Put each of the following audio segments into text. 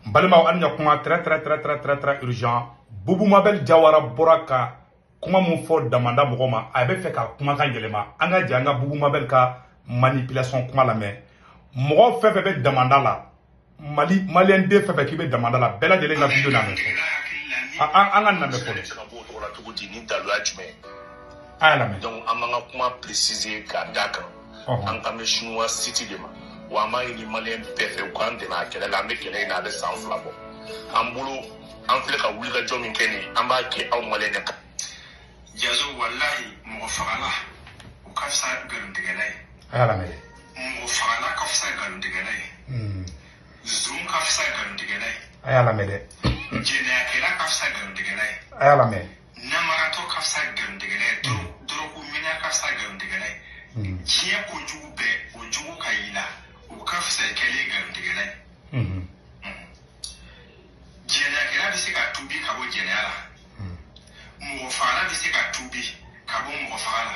balima anya kuma très urgent. Boubou Mabel Jawara Boraka kuma mun fo damanda mɔgɔ a bɛ fɛ ka kuma kan yɛlɛma an ka jɛ an ka Boubou Mabel ka manipulation kuma lamɛn mɔgɔ fɛn fɛn bɛ damanda la malien den fɛn fɛn k'i bɛ damanda la bɛɛ lajɛlen ka video lamɛn fɔ an ka lamɛn fɔlɔ a y'a lamɛn donc an b'an ka kuma préciser k'a d'a kan an kan bɛ chinois city de ma wa an b'a ɲini malien bɛɛ fɛ u k'an dɛmɛ a kɛlɛ la an bɛ kɛlɛ in na a bɛ san 2 bɔ an bolo an filɛ ka wuli ka jɔ min kɛ nin an b'a kɛ aw malien de kan jazo wallahi mɔgɔ fagala o ka fisa nkalontigɛla ye a y'a lamɛn mɔgɔ fagala ka fisa nkalontigɛla ye zoom ka fisa nkalontigɛla ye a y'a lamɛn dɛ jɛnɛyakɛla ka fisa nkalontigɛla ye a y'a lamɛn namaratɔ ka fisa nkalontigɛla ye dɔrɔku minɛ ka fisa nkalontigɛla ye diɲɛ kojugu bɛɛ o jugu ka y'i la o ka fisa kɛlen nkalontigɛla ye jɛnɛyakɛla bɛ se ka tubi ka bɔ jɛnɛya la mɔgɔ fagala bɛ se ka tubi ka bɔ mɔgɔ faga la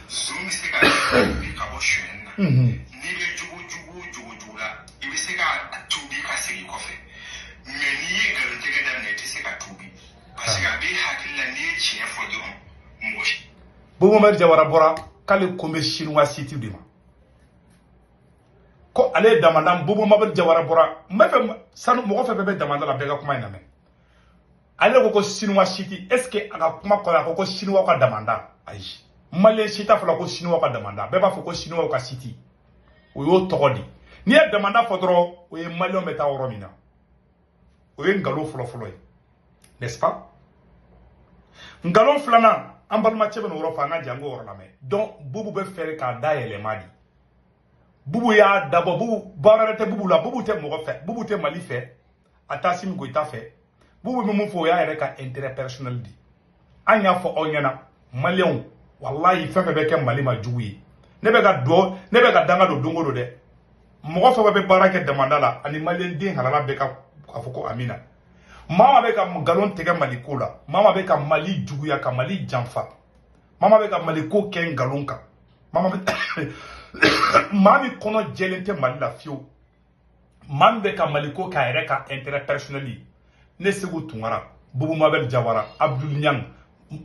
zoom bɛ se ka tubi ka bɔ sonyɛni na n'i bɛ jugu la i bɛ se ka tubi ka segin kɔfɛ mɛ n'i ye nkalontigɛ daminɛ i tɛ se ka tubi parce que a bɛ hakili la n'i ye tiɲɛ fɔ dɔrɔn mɔgɔ si. Boubou Mabel Jawara bɔra k'ale ko bɛ chinois city de ma ko ale ye damanda Boubou Mabel Jawara bɔra sanu mɔgɔ fɛn fɛn bɛ damanda la bɛɛ ka kuma in lamɛn ale ko chinois city est ce que a ka kuma kɔnɔ a ko chinois ka damanda ayi malien si t'a fɔla ko chinois ka damanda bɛɛ b'a fɔ ko chinois ka city o y'o tɔgɔ di n'i ye damanda fɔ dɔrɔn o ye malien bɛ taa yɔrɔ min na o ye nkalon fɔlɔfɔlɔ ye n'est ce pas nkalon filanan an balimacɛ bɛ n'o yɔrɔ fɔ an ka jan k'o yɔrɔ lamɛn donc Boubou bɛ fɛrɛ k'a da yɛlɛma de Boubou y'a dabɔ Boubou baara wɛrɛ tɛ Boubou la Boubou tɛ mɔgɔ fɛ Boubou tɛ Mali fɛ a t'a Assimi Goïta fɛ Boubou bɛ mun fɔ o y'a yɛrɛ ka intérêt personnel di an y'a fɔ aw ɲɛna maliyɛnw walayi fɛn fɛn bɛ kɛ Mali ma jugu ye ne bɛ ka danga don don o don dɛ mɔgɔ fɛn fɛn bɛ baara kɛ damanda la ani maliyɛn den halala bɛ ka fɔ ko amina maa bɛ ka nkalon tigɛ Mali ko la maa bɛ ka Mali juguya ka Mali janfa maa bɛ ka Mali ko kɛ nkalon kan maa min kɔnɔ jɛlen tɛ Mali la fiyewu maa min bɛ ka Mali ko k'a yɛrɛ ka intérêt personnel ye ne Segu Tunkara Boubou Mabel Jawara Abdul Niang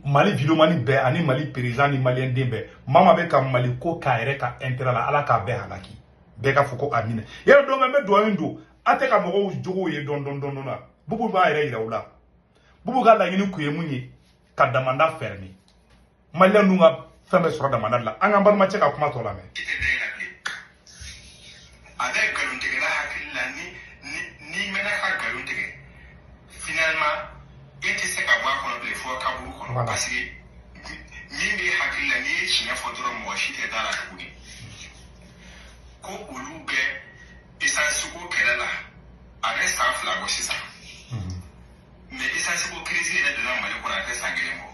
Mali videomani bɛɛ ani Mali président ni malien den bɛɛ maa bɛ ka Mali ko k'a yɛrɛ ka intérêt la ala k'a bɛɛ halaki bɛɛ ka fɔ ko amina yɛrɛ dɔn n bɛ dugawu don a tɛ ka mɔgɔw jogow ye dɔn na Boubou b'a yɛrɛ yira u la Boubou ka laɲini kun ye mun ye ka damanda fɛrɛni malien ninnu ka fɛn bɛ sɔrɔ damanda la an ka balimacɛ ka kuma tɔ lamɛn a bɛ nkalontigɛla hakili la ni mɛnna ka nkalon tigɛ finalement e tɛ se ka bɔ a kɔnɔ bilen fɔ kaburu kɔnɔ parce que min bɛ hakili la n'i ye tiɲɛ fɔ dɔrɔn mɔgɔ si tɛ da la tuguni ko olu bɛ essence ko kɛlɛ la a bɛ san 2 bɔ sisan mais essence ko crise yɛrɛ donna Mali kɔnɔ a tɛ san 1 bɔ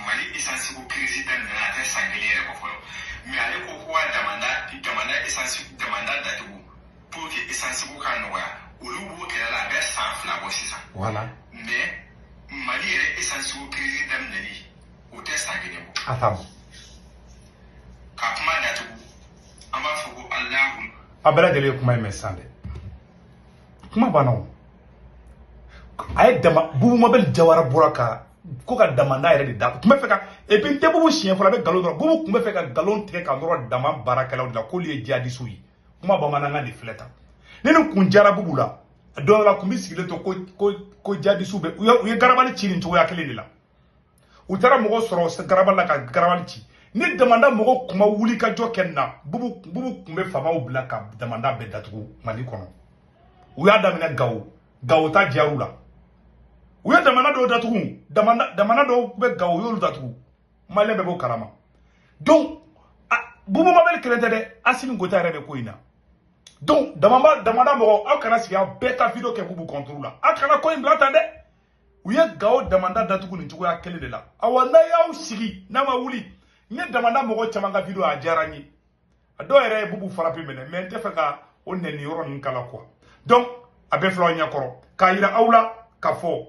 Mali essence ko crise daminɛna a tɛ san 1 yɛrɛ bɔ fɔlɔ mais ale ko ko ka damanda essence damanda datugu pour que essence ko ka nɔgɔya olu b'o kɛlɛ la a bɛ san 2 bɔ sisan voilà mais Mali yɛrɛ essence ko crise daminɛli o tɛ san 1 bɔ a t'a bɔ ka kuma datugu an b'a fɔ ko Alahu a bɛɛ lajɛlen ye kuma in mɛn sisan dɛ kuma banna o a ye Boubou Mabel Jawara bɔra ko ka damanda yɛrɛ de da tun bɛ fɛ ka et puis n tɛ Boubou siɲɛ fɔlɔ a bɛ nkalon dɔrɔn Boubou tun bɛ fɛ ka nkalon tigɛ ka nɔrɔ dama baarakɛlaw de la k'olu ye jihadistes ye kuma bamanankan de filɛ tan ni nin kun jara Boubou la don dɔ la kun bɛ sigilen to ko jihadistes bɛ u ye garabali ci nin cogoya kelen de la u taara mɔgɔ sɔrɔ garabali la ka garabali ci ni damanda mɔgɔ kun ma wuli ka jɔ kɛ nin na Boubou kun bɛ faamaw bila ka damanda bɛɛ datugu Mali kɔnɔ u y'a daminɛ Gawo ta jar'u la u ye damanda dɔw datugu damanda dɔw bɛ Gawo u y'olu datugu malien bɛɛ b'o kalama donc Boubou Mabel kelen tɛ dɛ Assimi Goïta yɛrɛ bɛ ko in na donc damanda mɔgɔ aw kana sigi aw bɛɛ ka video kɛ Boubou contre la aw kana ko in bila tan dɛ u ye Gawo damanda datugu nin cogoya kelen de la awa n'a y'aw sigi n'a ma wuli n ye damanda mɔgɔ caman ka video a diyara n ye a dɔw yɛrɛ ye Boubou frappe minɛ mais n tɛ fɛ ka o nɛni yɔrɔ ninnu kala quoi donc a bɛ filɛ aw ɲɛkɔrɔ k'a yira aw la ka fɔ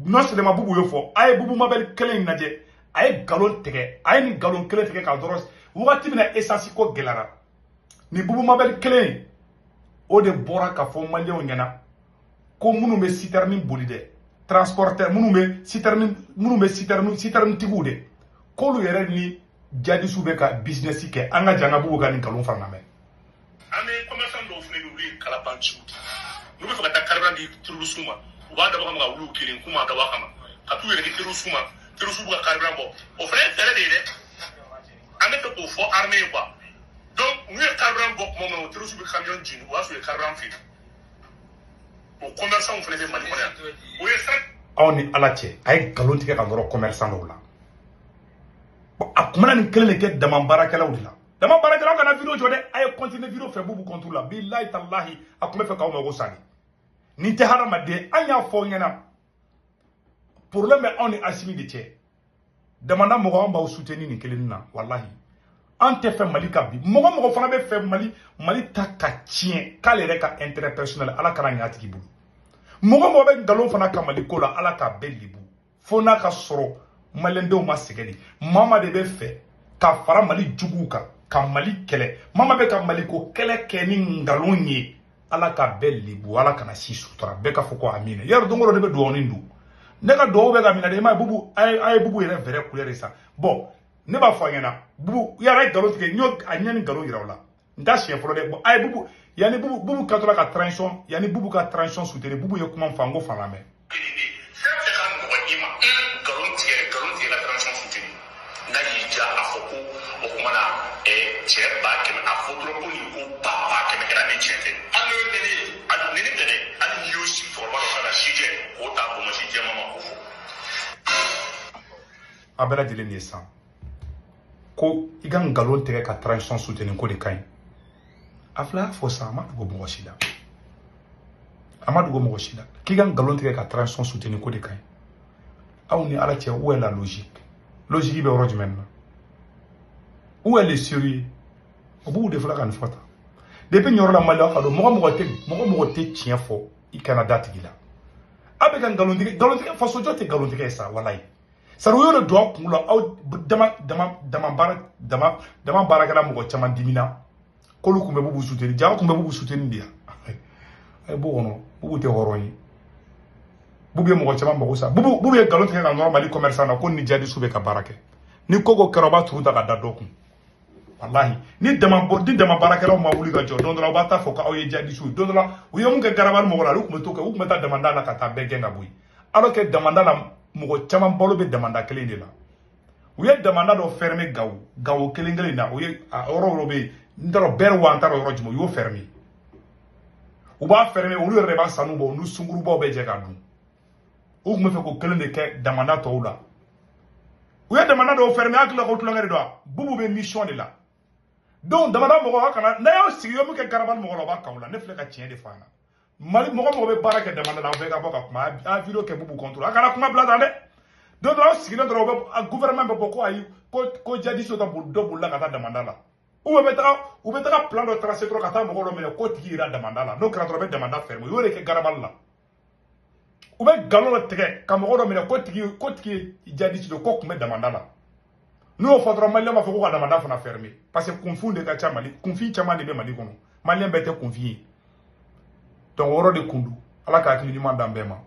non seulement Boubou y'o fɔ a ye Boubou Mabel kelen in lajɛ a ye nkalon tigɛ a ye nin nkalon kelen tigɛ ka dɔrɔn wagati min na essence ko gɛlɛyara ni Boubou Mabel kelen o de bɔra ka fɔ maliyɛnw ɲɛna ko minnu bɛ citerne boli dɛ transporteur minnu bɛ citerne tigiw dɛ k'olu yɛrɛ ni jadisiw bɛ ka business kɛ an ka janga bugu ka nin nkalon fana lamɛn. An bɛ commerçant dɔw fana bɛ olu ye kalabanci n'u bɛ fɛ ka taa carburant di terroriste ma u b'a dabɔ kama ka wuli u kelen k'u ma dabɔ a kama ka t'u yɛrɛ di terroriste ma terroriste b'u ka carburant bɔ o fana ye fɛɛrɛ de ye dɛ an bɛ fɛ k'o fɔ armée ye quoi donc n'u ye carburant bɔ tuma min na o terroriste bɛ camion jigin o b'a sɔrɔ u ye carburant feere o commerçant fana bɛ Mali kɔnɔ yan o ye sira. aw ni ala cɛ a ye nkalon tigɛ ka nɔrɔ commerçant dɔw la a kumana nin kelen de kɛ dama baarakɛlaw de la dama baarakɛlaw kana video jɔ dɛ a ye continuer video fɛ bubu compte la billahi tallahi a kun bɛ fɛ k'aw mago sa de nin tɛ hadamaden an y'a fɔ ɲɛna problème bɛ anw ni Asimi de cɛ damanda mɔgɔ an b'aw soutenir nin kelen na wallahi an tɛ fɛ Mali ka bi mɔgɔ fana bɛ fɛ Mali ta ka tiɲɛ k'ale yɛrɛ ka intérêt personnel ala kana ɲɛ a tigi bolo mɔgɔ bɛ nkalon fana ka Mali ko la ala ka bɛɛ libu fo n'a ka sɔrɔ maliyɛndenw ma sɛgɛn de mama de bɛ fɛ ka fara Mali juguw kan ka Mali kɛlɛ mama bɛ ka Mali ko kɛlɛ kɛ ni nkalon ye ala ka bɛɛ libu ala kana si sutura bɛɛ ka fɔ ko amina yɛrɛ don o don ne bɛ dugawu don ne ka dugawu bɛ ka minɛ de ma bubu a ye bubu yɛrɛ vrai couleur sa bon ne b'a fɔ a ɲɛna bubu yɛrɛ ye nkalon tigɛ n y'o a ɲɛ ni nkalon yira o la n t'a siɲɛ fɔlɔ dɛ bon a ye bubu yanni bubu ka tora ka transition yanni bubu ka transition soutenir bubu ye kuma fɔ n ko fan lamɛn. a bɛɛ lajɛlen ye san ko i ka nkalon tigɛ ka transition soutenir ko de ka ɲi a filɛ y'a fɔ san a ma dogo mɔgɔ si la k'i ka nkalon tigɛ ka transition soutenir ko de ka ɲi aw ni ala cɛ où est la logique bɛ yɔrɔ jumɛn na où est le sérieux o b'u de filɛ ka nin fɔ tan depuis nin yɔrɔ la Mali ka don mɔgɔ tɛ tiɲɛ fɔ i kana da tigi la a bɛ ka nkalon tigɛ fasojɔ tɛ nkalon tigɛ ye sa walayi sari o y'o de don aw kun la aw dama baarakɛla mɔgɔ caman dimina k'olu tun bɛ bubu soutenir jaa tun bɛ bubu soutenir de yan a ye bɔ kɔnɔ bubu tɛ hɔrɔn ye bubu ye mɔgɔ caman mago sa bubu ye nkalon tigɛ ka nɔrɔ Mali commerçant na ko ni jadisiw bɛ ka baara kɛ ni ko kɛra o b'a turu ta ka da dɔ kun wallahi ni dama baarakɛlaw ma wuli ka jɔ don dɔ la u b'a ta fɔ k'aw ye jadisiw don dɔ la u ye mun kɛ garabali mɔgɔ la olu tun bɛ to kɛ u tun bɛ taa damanda la ka taa bɛɛ gɛn ka bɔ yen alors que damanda la mɔgɔ caman balo bɛ damanda kelen de la u ye damanda dɔ fermer Gawo kelen na u ye a yɔrɔ bɛ yen n t'a dɔn bɛri wa n t'a dɔn yɔrɔ jumɛn u y'o fermer u b'a fermer olu yɛrɛ de b'a sanu bɔ u ni sungurubaw bɛ jɛ ka dun u tun bɛ fɛ k'o kelen de kɛ damanda tɔw la u ye damanda dɔw fermer a tila ko tulonkɛ de don a bubu bɛ mission de la donc damanda mɔgɔ kana n'a y'aw sigi y'o min kɛ garabali mɔgɔ la o b'a kaw la ne filɛ ka tiɲɛ de fɔ an na Mali mɔgɔ bɛ baara kɛ damanda la aw bɛɛ ka bɔ ka kuma a video kɛ bubu contrôle a kana kuma bila tan dɛ don dɔ aw sigilen dɔrɔn a gouvernement bɛ bɔ ko ayi ko jadisiw dɔ bolila ka taa damanda la u bɛ taga plan dɔ tracer dɔrɔn ka taa mɔgɔ dɔ minɛ ko tigi yira damanda la n'o kɛra dɔrɔn u bɛ damanda fermer u y'o de kɛ garabali la u bɛ nkalon dɔ tigɛ ka mɔgɔ dɔ minɛ ko tigi ye jadisi dɔ ko tun bɛ damanda la n'o y'o fɔ dɔrɔn maliyɛn b'a fɔ ko ka damanda fana fermer parce que kunfin de ka ca Mali kunfin caman de bɛ Mali kɔnɔ maliyɛn bɛɛ tɛ kunfin ye donc o yɔrɔ de kun don ala ka hakili ɲuman d'an bɛɛ ma